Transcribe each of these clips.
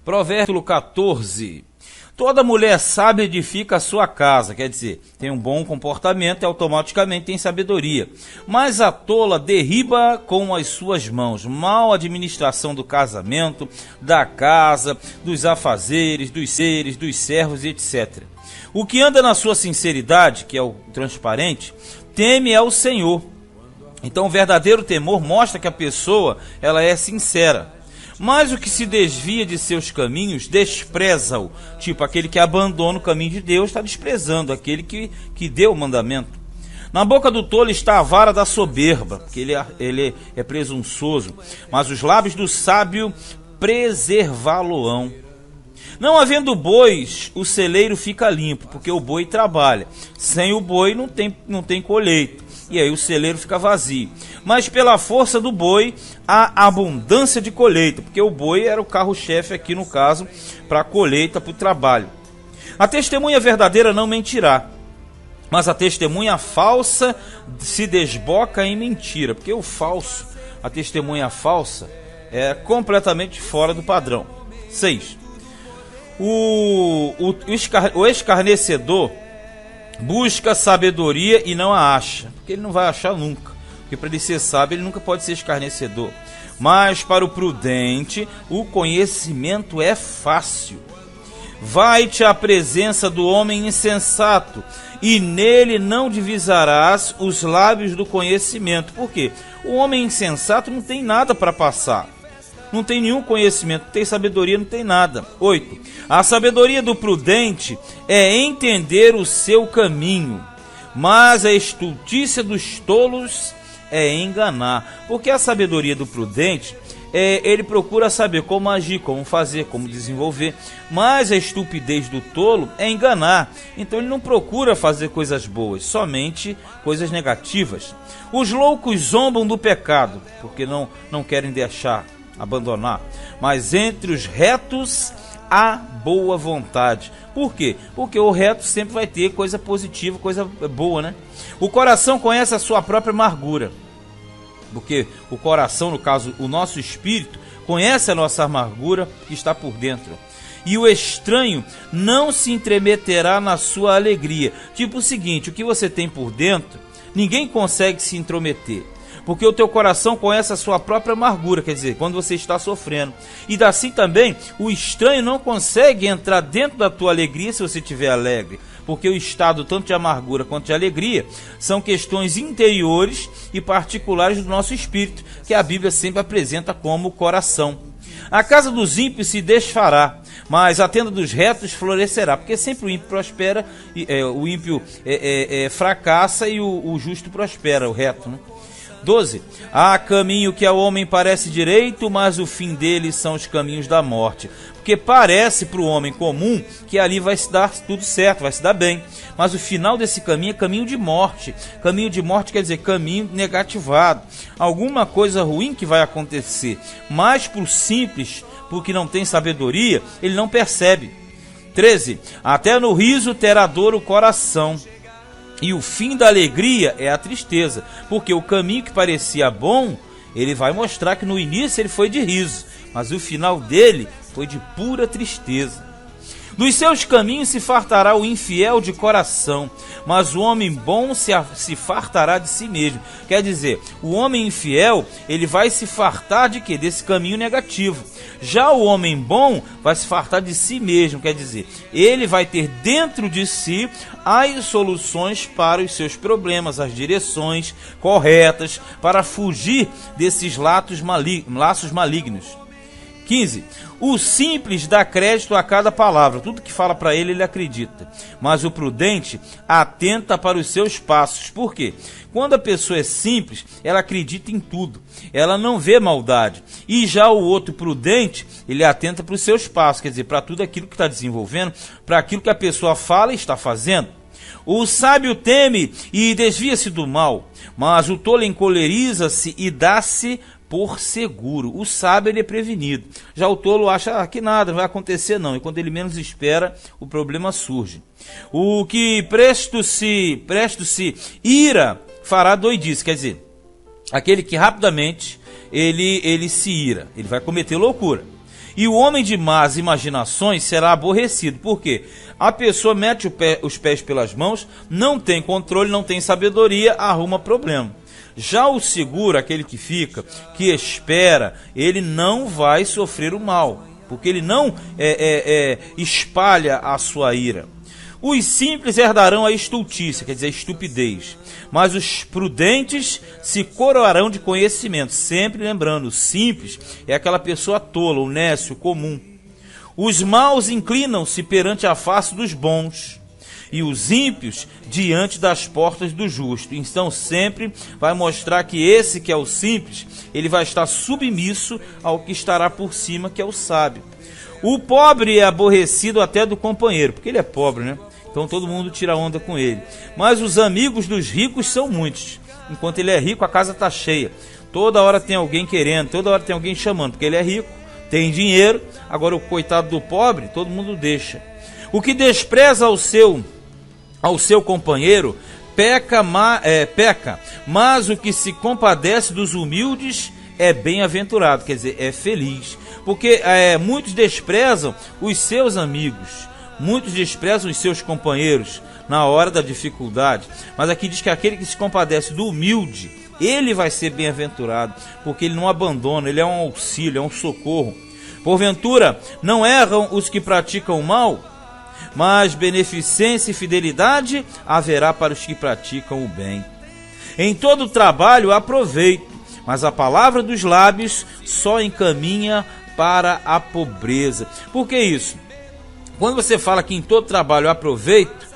Provérbio 14. Toda mulher sábia edifica a sua casa, quer dizer, tem um bom comportamento e automaticamente tem sabedoria. Mas a tola derriba com as suas mãos. Mal administração do casamento, da casa, dos afazeres, dos seres, dos servos, etc. O que anda na sua sinceridade, que é o transparente, teme ao Senhor. Então o verdadeiro temor mostra que a pessoa ela é sincera. Mas o que se desvia de seus caminhos, despreza-o. Tipo, aquele que abandona o caminho de Deus está desprezando aquele que deu o mandamento. Na boca do tolo está a vara da soberba, porque ele é presunçoso. Mas os lábios do sábio preservá-lo-ão. Não havendo bois, o celeiro fica limpo, porque o boi trabalha. Sem o boi não tem colheita. E aí o celeiro fica vazio. Mas pela força do boi, há abundância de colheita, porque o boi era o carro-chefe aqui no caso, para a colheita, para o trabalho. A testemunha verdadeira não mentirá, mas a testemunha falsa se desboca em mentira, porque o falso, a testemunha falsa, é completamente fora do padrão. 6. O escarnecedor busca sabedoria e não a acha, porque ele não vai achar nunca, porque para ele ser sábio ele nunca pode ser escarnecedor. Mas para o prudente o conhecimento é fácil. Vai-te à presença do homem insensato, e nele não divisarás os lábios do conhecimento. Por quê? O homem insensato não tem nada para passar, não tem nenhum conhecimento, não tem sabedoria, não tem nada. 8. A sabedoria do prudente é entender o seu caminho, mas a estultícia dos tolos é enganar. Porque a sabedoria do prudente, ele procura saber como agir, como fazer, como desenvolver, mas a estupidez do tolo é enganar. Então ele não procura fazer coisas boas, somente coisas negativas. Os loucos zombam do pecado, porque não querem abandonar, mas entre os retos há boa vontade. Por quê? Porque o reto sempre vai ter coisa positiva, coisa boa, né? O coração conhece a sua própria amargura, porque o coração, no caso, o nosso espírito, conhece a nossa amargura que está por dentro. E o estranho não se intrometerá na sua alegria. Tipo o seguinte, o que você tem por dentro, ninguém consegue se intrometer, porque o teu coração conhece a sua própria amargura, quer dizer, quando você está sofrendo. E assim também, o estranho não consegue entrar dentro da tua alegria se você estiver alegre, porque o estado tanto de amargura quanto de alegria são questões interiores e particulares do nosso espírito, que a Bíblia sempre apresenta como coração. A casa dos ímpios se desfará, mas a tenda dos retos florescerá, porque sempre o ímpio prospera, o ímpio fracassa e o justo prospera, o reto, né? 12. Há caminho que ao homem parece direito, mas o fim dele são os caminhos da morte. Porque parece para o homem comum que ali vai se dar tudo certo, vai se dar bem. Mas o final desse caminho é caminho de morte. Caminho de morte quer dizer caminho negativado. Alguma coisa ruim que vai acontecer. Mas para o simples, porque não tem sabedoria, ele não percebe. 13. Até no riso terá dor o coração, e o fim da alegria é a tristeza, porque o caminho que parecia bom, ele vai mostrar que no início ele foi de riso, mas o final dele foi de pura tristeza. Dos seus caminhos se fartará o infiel de coração, mas o homem bom se fartará de si mesmo. Quer dizer, o homem infiel, ele vai se fartar de quê? Desse caminho negativo. Já o homem bom vai se fartar de si mesmo, quer dizer, ele vai ter dentro de si as soluções para os seus problemas, as direções corretas para fugir desses laços malignos. 15. O simples dá crédito a cada palavra, tudo que fala para ele acredita, mas o prudente atenta para os seus passos. Por quê? Quando a pessoa é simples, ela acredita em tudo, ela não vê maldade. E já o outro prudente, ele atenta para os seus passos, quer dizer, para tudo aquilo que está desenvolvendo, para aquilo que a pessoa fala e está fazendo. O sábio teme e desvia-se do mal, mas o tolo encoleriza-se e dá-se por seguro. O sábio, ele é prevenido. Já o tolo acha que nada, não vai acontecer não. E quando ele menos espera, o problema surge. O que presto se ira, fará doidice. Quer dizer, aquele que rapidamente ele se ira, ele vai cometer loucura. E o homem de más imaginações será aborrecido. Por quê? A pessoa mete os pés pelas mãos, não tem controle, não tem sabedoria, arruma problema. Já o seguro, aquele que fica, que espera, ele não vai sofrer o mal, porque ele não espalha a sua ira. Os simples herdarão a estultícia, quer dizer, a estupidez, mas os prudentes se coroarão de conhecimento. Sempre lembrando, o simples é aquela pessoa tola, o nécio, comum. Os maus inclinam-se perante a face dos bons, e os ímpios diante das portas do justo. Então sempre vai mostrar que esse que é o simples, ele vai estar submisso ao que estará por cima, que é o sábio. O pobre é aborrecido até do companheiro, porque ele é pobre, né? Então todo mundo tira onda com ele. Mas os amigos dos ricos são muitos. Enquanto ele é rico, a casa está cheia. Toda hora tem alguém querendo, toda hora tem alguém chamando, porque ele é rico, tem dinheiro. Agora o coitado do pobre, todo mundo deixa. O que despreza ao seu companheiro peca, mas o que se compadece dos humildes é bem-aventurado, quer dizer, é feliz. Porque muitos desprezam os seus amigos, muitos desprezam os seus companheiros na hora da dificuldade. Mas aqui diz que aquele que se compadece do humilde, ele vai ser bem-aventurado, porque ele não abandona, ele é um auxílio, é um socorro. Porventura, não erram os que praticam o mal, mas beneficência e fidelidade haverá para os que praticam o bem. Em todo trabalho há proveito, mas a palavra dos lábios só encaminha para a pobreza. Por que isso? Quando você fala que em todo trabalho há proveito,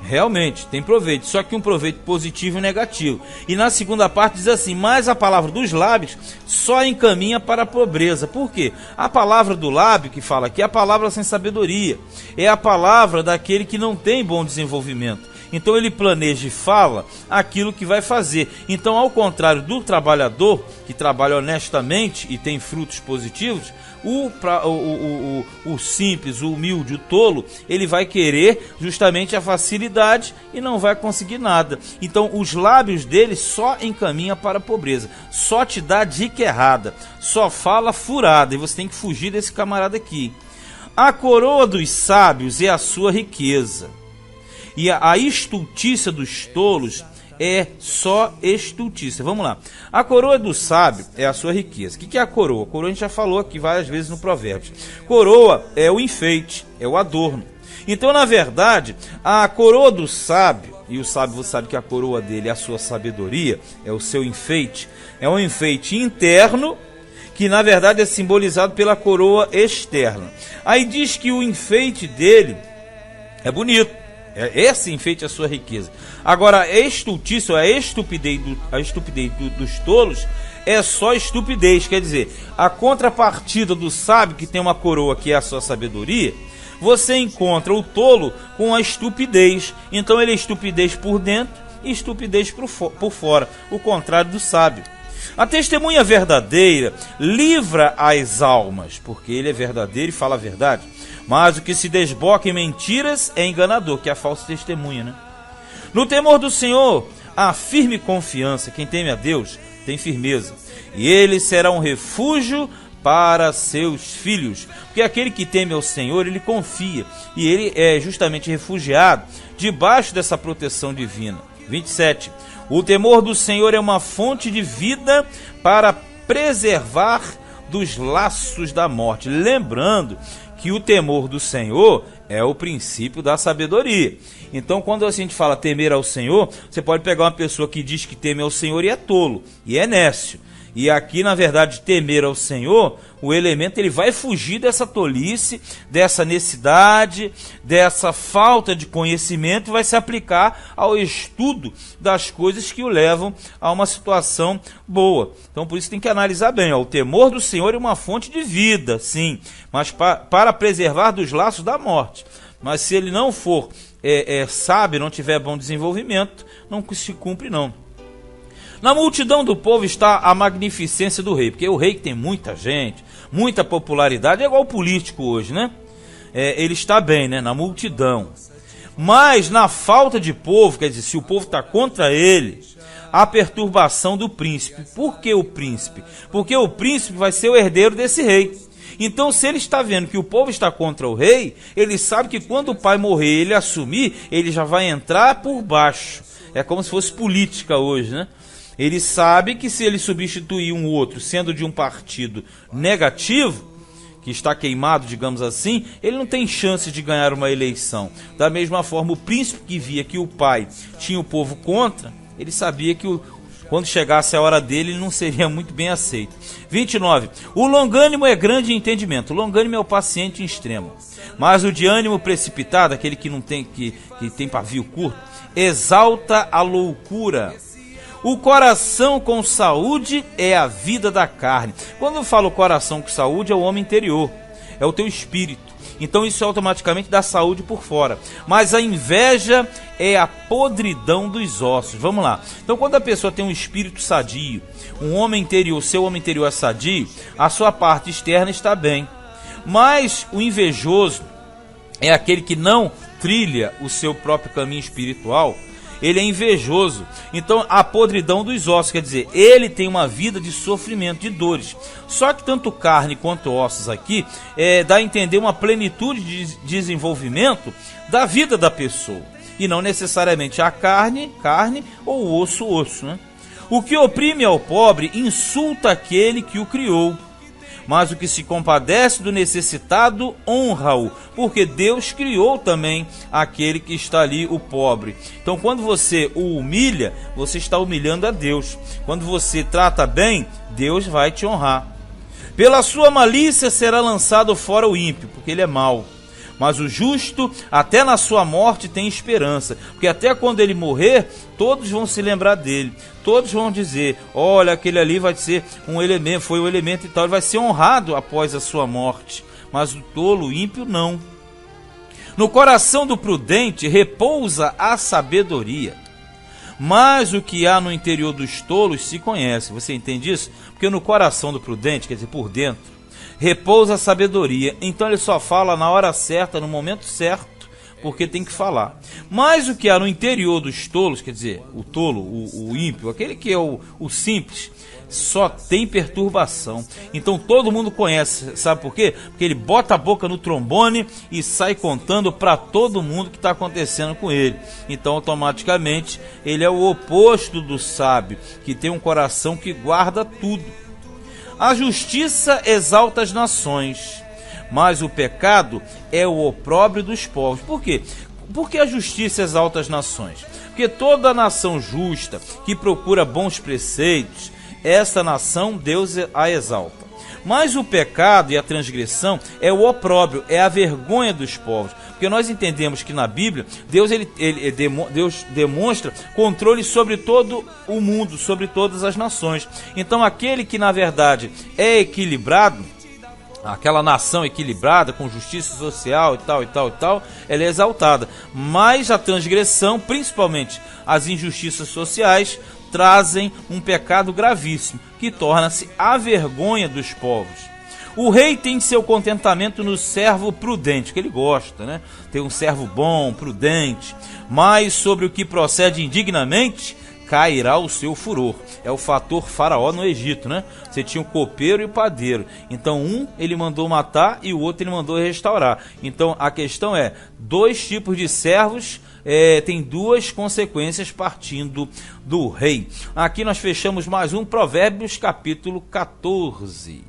realmente tem proveito, só que um proveito positivo e negativo. E na segunda parte diz assim, mas a palavra dos lábios só encaminha para a pobreza. Por quê? A palavra do lábio que fala aqui é a palavra sem sabedoria, é a palavra daquele que não tem bom desenvolvimento. Então ele planeja e fala aquilo que vai fazer. Então, ao contrário do trabalhador, que trabalha honestamente e tem frutos positivos, o simples, o humilde, o tolo, ele vai querer justamente a facilidade e não vai conseguir nada. Então os lábios dele só encaminham para a pobreza, só te dá dica errada, só fala furada, e você tem que fugir desse camarada aqui. A coroa dos sábios é a sua riqueza, e a estultícia dos tolos é só estultícia. Vamos lá. A coroa do sábio é a sua riqueza. O que é a coroa? A coroa a gente já falou aqui várias vezes no Provérbios. Coroa é o enfeite, é o adorno. Então, na verdade, a coroa do sábio, e o sábio você sabe que a coroa dele é a sua sabedoria, é o seu enfeite, é um enfeite interno, que na verdade é simbolizado pela coroa externa. Aí diz que o enfeite dele é bonito. Esse enfeite é a sua riqueza. Agora, a estultícia, a estupidez dos tolos é só estupidez. Quer dizer, a contrapartida do sábio, que tem uma coroa que é a sua sabedoria, você encontra o tolo com a estupidez. Então ele é estupidez por dentro e estupidez por fora, o contrário do sábio. A testemunha verdadeira livra as almas, porque ele é verdadeiro e fala a verdade. Mas o que se desboca em mentiras é enganador, que é a falsa testemunha, né? No temor do Senhor, há firme confiança. Quem teme a Deus tem firmeza. E ele será um refúgio para seus filhos. Porque aquele que teme ao Senhor, ele confia. E ele é justamente refugiado debaixo dessa proteção divina. 27. O temor do Senhor é uma fonte de vida para preservar dos laços da morte. Lembrando que o temor do Senhor é o princípio da sabedoria. Então, quando a gente fala temer ao Senhor, você pode pegar uma pessoa que diz que teme ao Senhor e é tolo, e é nécio. E aqui, na verdade, temer ao Senhor, o elemento ele vai fugir dessa tolice, dessa necessidade, dessa falta de conhecimento, e vai se aplicar ao estudo das coisas que o levam a uma situação boa. Então, por isso tem que analisar bem. O temor do Senhor é uma fonte de vida, sim, mas para preservar dos laços da morte. Mas se ele não for sábio, não tiver bom desenvolvimento, não se cumpre não. Na multidão do povo está a magnificência do rei, porque o rei que tem muita gente, muita popularidade, é igual o político hoje, né? Ele está bem, né? Na multidão. Mas na falta de povo, quer dizer, se o povo está contra ele, há perturbação do príncipe. Por que o príncipe? Porque o príncipe vai ser o herdeiro desse rei. Então, se ele está vendo que o povo está contra o rei, ele sabe que quando o pai morrer, ele assumir, ele já vai entrar por baixo. É como se fosse política hoje, né? Ele sabe que se ele substituir um outro, sendo de um partido negativo, que está queimado, digamos assim, ele não tem chance de ganhar uma eleição. Da mesma forma, o príncipe que via que o pai tinha o povo contra, ele sabia que quando chegasse a hora dele, ele não seria muito bem aceito. 29. O longânimo é grande em entendimento. O longânimo é o paciente em extremo. Mas o de ânimo precipitado, aquele que não tem, que tem pavio curto, exalta a loucura. O coração com saúde é a vida da carne. Quando eu falo coração com saúde, é o homem interior, é o teu espírito. Então isso automaticamente dá saúde por fora. Mas a inveja é a podridão dos ossos. Vamos lá. Então quando a pessoa tem um espírito sadio, um homem interior, seu homem interior é sadio, a sua parte externa está bem. Mas o invejoso é aquele que não trilha o seu próprio caminho espiritual. Ele é invejoso. Então a podridão dos ossos, quer dizer, ele tem uma vida de sofrimento, de dores. Só que tanto carne quanto ossos aqui dá a entender uma plenitude de desenvolvimento da vida da pessoa, e não necessariamente a carne ou osso, né? O que oprime ao pobre insulta aquele que o criou, mas o que se compadece do necessitado honra-o, porque Deus criou também aquele que está ali, o pobre. Então quando você o humilha, você está humilhando a Deus. Quando você trata bem, Deus vai te honrar. Pela sua malícia será lançado fora o ímpio, porque ele é mau. Mas o justo, até na sua morte, tem esperança, porque até quando ele morrer, todos vão se lembrar dele, todos vão dizer, olha, aquele ali vai ser um elemento, foi um elemento e tal, ele vai ser honrado após a sua morte, mas o tolo, o ímpio, não. No coração do prudente repousa a sabedoria, mas o que há no interior dos tolos se conhece. Você entende isso? Porque no coração do prudente, quer dizer, por dentro, repousa a sabedoria. Então ele só fala na hora certa, no momento certo, porque tem que falar. Mas o que há no interior dos tolos, quer dizer, o tolo, o ímpio, aquele que é o simples, só tem perturbação. Então todo mundo conhece, sabe por quê? Porque ele bota a boca no trombone e sai contando para todo mundo o que está acontecendo com ele. Então automaticamente ele é o oposto do sábio, que tem um coração que guarda tudo. A justiça exalta as nações, mas o pecado é o opróbrio dos povos. Por quê? Porque a justiça exalta as nações? Porque toda nação justa, que procura bons preceitos, essa nação Deus a exalta. Mas o pecado e a transgressão é o opróbrio, é a vergonha dos povos. Porque nós entendemos que na Bíblia, Deus demonstra controle sobre todo o mundo, sobre todas as nações. Então aquele que na verdade é equilibrado, aquela nação equilibrada, com justiça social e tal, ela é exaltada. Mas a transgressão, principalmente as injustiças sociais, trazem um pecado gravíssimo, que torna-se a vergonha dos povos. O rei tem seu contentamento no servo prudente, que ele gosta, né? Tem um servo bom, prudente, mas sobre o que procede indignamente, cairá o seu furor. É o fator faraó no Egito, né? Você tinha o copeiro e o padeiro. Então um ele mandou matar e o outro ele mandou restaurar. Então a questão é, dois tipos de servos tem duas consequências partindo do rei. Aqui nós fechamos mais um Provérbios capítulo 14.